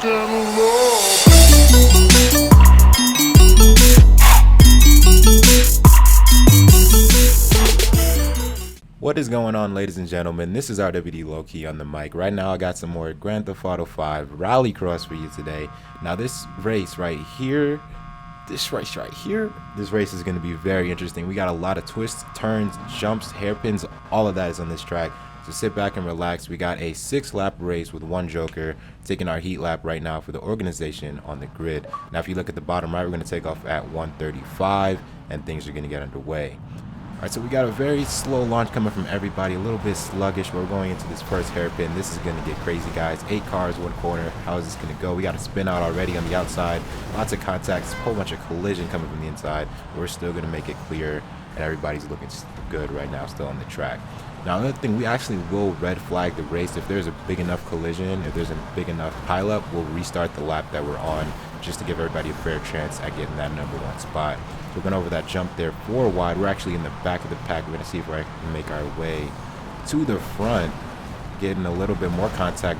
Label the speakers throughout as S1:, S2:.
S1: What is going on, ladies and gentlemen? This is RWD LoWkey on the mic. Right now I got some more Grand Theft Auto 5 RallyCross for you today. Now this race right here, this race is going to be very interesting. We got a lot of twists, turns, jumps, hairpins, all of that is on this track. So sit back and relax. We got a 6-lap race with one Joker taking our heat lap right now for the organization on the grid. Now if you look at the bottom right, we're going to take off at 135 and things are going to get underway. Alright, so we got a very slow launch coming from everybody, a little bit sluggish. We're going into this first hairpin. This is going to get crazy, guys. 8 cars, 1 corner. How is this going to go? We got a spin out already on the outside. Lots of contacts, a whole bunch of collision coming from the inside. We're still going to make it clear, and everybody's looking good right now, still on the track. Now, another thing, we actually will red flag the race. If there's a big enough collision, if there's a big enough pileup, we'll restart the lap that we're on just to give everybody a fair chance at getting that #1 spot. So we're going over that jump there 4 wide. We're actually in the back of the pack. We're going to see if we can make our way to the front, getting a little bit more contact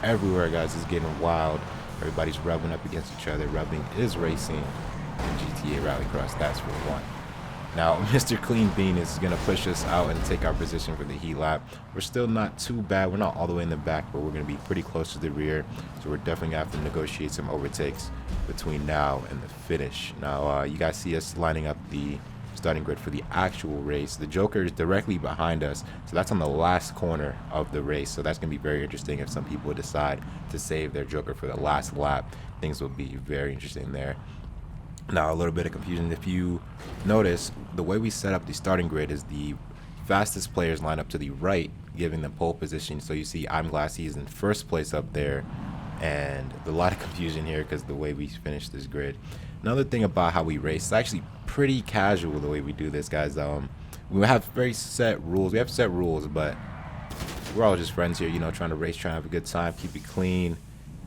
S1: everywhere, guys. It's getting wild. Everybody's rubbing up against each other. Rubbing is racing in GTA Rallycross, that's for one. Now, Mr. Clean Bean is going to push us out and take our position for the heat lap. We're still not too bad. We're not all the way in the back, but we're going to be pretty close to the rear. So we're definitely going to have to negotiate some overtakes between now and the finish. Now, you guys see us lining up the starting grid for the actual race. The Joker is directly behind us. So that's on the last corner of the race. So that's going to be very interesting if some people decide to save their Joker for the last lap. Things will be very interesting there. Now, a little bit of confusion. If you notice, the way we set up the starting grid is the fastest players line up to the right, giving them pole position. So you see I'm Glassy is in first place up there, and a lot of confusion here because the way we finished this grid. Another thing about how we race, it's actually pretty casual the way we do this, guys. We have very set rules. We have set rules, but we're all just friends here, you know, trying to race, trying to have a good time, keep it clean,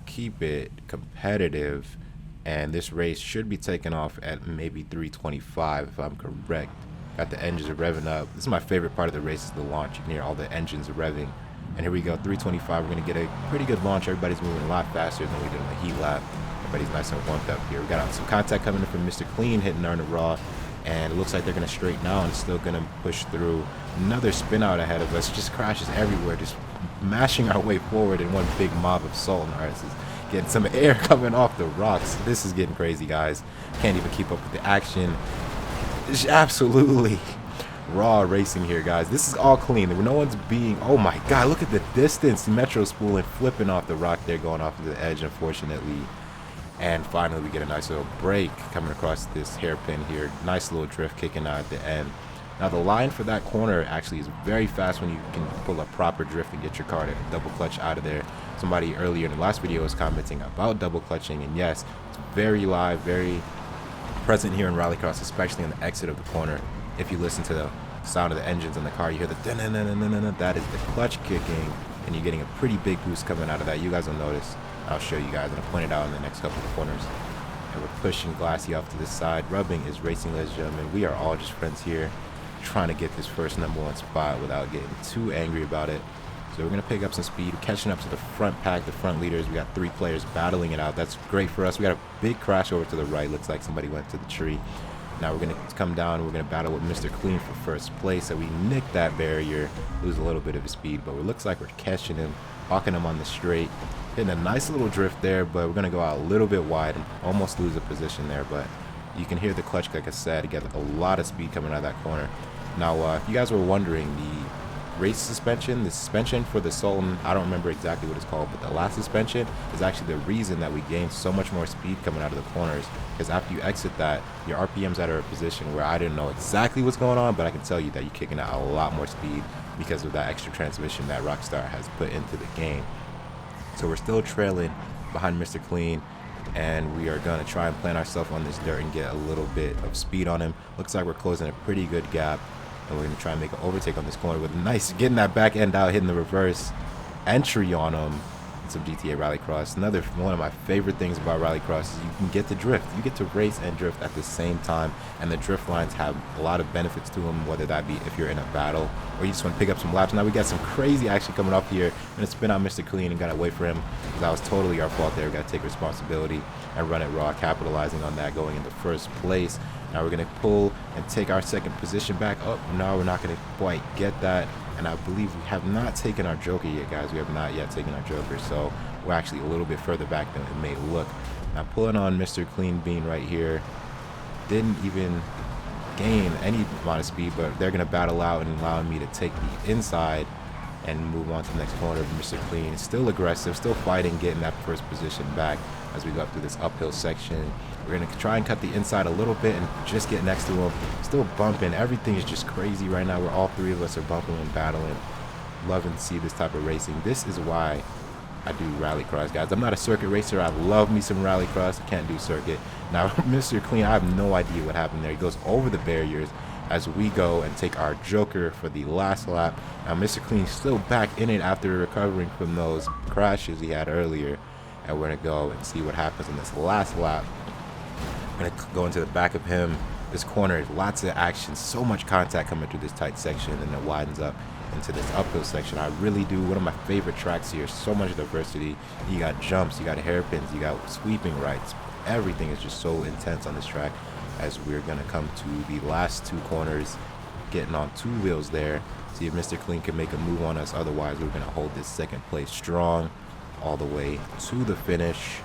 S1: keep it competitive. And this race should be taken off at maybe 325 if I'm correct. Got the engines are revving up. This is my favorite part of the race, is the launch. You can hear all the engines are revving. And here we go, 325. We're going to get a pretty good launch. Everybody's moving a lot faster than we did on the heat lap. Everybody's nice and warmed up here. We got some contact coming in from Mr. Clean, hitting our raw. And it looks like they're going to straighten out and still going to push through. Another spin out ahead of us. Just crashes everywhere. Just mashing our way forward in one big mob of salt. And ours is getting some air coming off the rocks. This is getting crazy, guys. Can't even keep up with the action. It's absolutely raw racing here, guys. This is all clean. No one's being, oh my god, look at the distance. Metro spooling, flipping off the rock there, going off to the edge, unfortunately. And finally we get a nice little break coming across this hairpin here. Nice little drift kicking out at the end. Now the line for that corner actually is very fast when you can pull a proper drift and get your car to double clutch out of there. Somebody earlier in the last video was commenting about double clutching, and yes, it's very live, very present here in Rallycross, especially on the exit of the corner. If you listen to the sound of the engines in the car, you hear the da-na-na-na-na-na. That is the clutch kicking, and you're getting a pretty big boost coming out of that. You guys will notice. I'll show you guys, and I'll point it out in the next couple of corners. And we're pushing Glassy off to this side. Rubbing is racing, ladies and gentlemen. We are all just friends here, trying to get this first #1 spot without getting too angry about it. So we're going to pick up some speed, catching up to the front pack, the front leaders. We got 3 players battling it out. That's great for us. We got a big crash over to the right. Looks like somebody went to the tree. Now we're going to come down. We're going to battle with Mr. Clean for first place. So we nick that barrier, lose a little bit of his speed, but it looks like we're catching him, walking him on the straight. Hitting a nice little drift there, but we're going to go out a little bit wide and almost lose a position there. But you can hear the clutch, like I said, get a lot of speed coming out of that corner. Now, if you guys were wondering, the suspension for the Sultan, I don't remember exactly what it's called, but the last suspension is actually the reason that we gained so much more speed coming out of the corners, because after you exit that, your RPM's at a position where I didn't know exactly what's going on, but I can tell you that you're kicking out a lot more speed because of that extra transmission that Rockstar has put into the game. So we're still trailing behind Mr. Clean, and we are going to try and plant ourselves on this dirt and get a little bit of speed on him. Looks like we're closing a pretty good gap. And we're going to try and make an overtake on this corner with a nice, getting that back end out, hitting the reverse entry on him. facets of GTA Rallycross. Another one of my favorite things about Rallycross is you can get to drift. You get to race and drift at the same time, and the drift lines have a lot of benefits to them, whether that be if you're in a battle or you just want to pick up some laps. Now we got some crazy action coming up here. I'm going to spin out Mr. Clean and got to wait for him, because that was totally our fault there. We got to take responsibility and run it raw, capitalizing on that going into first place. Now we're going to pull and take our second position back up. No, we're not going to quite get that. And I believe we have not taken our Joker yet, guys. We have not yet taken our Joker. So we're actually a little bit further back than it may look. Now pulling on Mr. Clean Bean right here. Didn't even gain any amount of speed, but they're going to battle out and allowing me to take the inside and move on to the next corner. Mr. Clean still aggressive, still fighting, getting that first position back as we go up through this uphill section. We're going to try and cut the inside a little bit and just get next to him. Still bumping. Everything is just crazy right now. We're all three of us are bumping and battling. Loving to see this type of racing. This is why I do Rallycross, guys. I'm not a circuit racer. I love me some Rallycross. I can't do circuit. Now, Mr. Clean, I have no idea what happened there. He goes over the barriers as we go and take our Joker for the last lap. Now, Mr. Clean still back in it after recovering from those crashes he had earlier. And we're going to go and see what happens in this last lap. I'm going to go into the back of him. This corner, lots of action, so much contact coming through this tight section, and it widens up into this uphill section. I really do. One of my favorite tracks here. So much diversity. You got jumps, you got hairpins, you got sweeping rights. Everything is just so intense on this track, as we're going to come to the last two corners, getting on two wheels there. See if Mr. Clean can make a move on us. Otherwise, we're going to hold this second place strong all the way to the finish.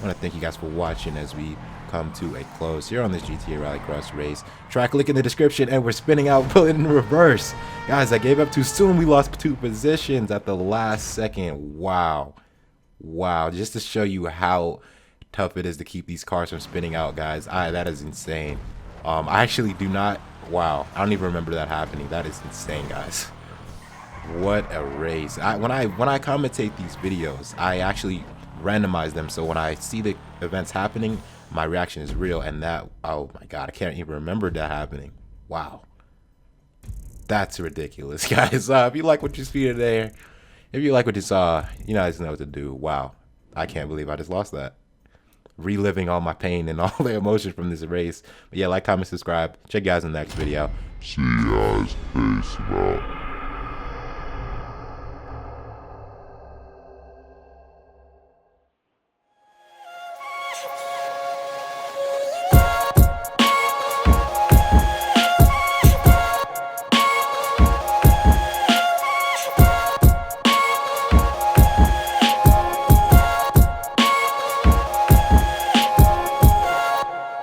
S1: I want to thank you guys for watching as we come to a close here on this GTA Rallycross race. Track link in the description, and we're spinning out, pulling in reverse. Guys, I gave up too soon. We lost 2 positions at the last second. Wow. Wow. Just to show you how tough it is to keep these cars from spinning out, guys. That is insane. I actually do not. Wow. I don't even remember that happening. That is insane, guys. What a race. When I commentate these videos, I actually randomize them, so when I see the events happening, my reaction is real. And that, oh my god, I can't even remember that happening. Wow, that's ridiculous, guys. If you like what you see today, if you like what you saw, you guys know what to do. Wow, I can't believe I just lost that. Reliving all my pain and all the emotion from this race. But yeah, like, comment, subscribe. Check you guys in the next video.
S2: See you guys. Peace out.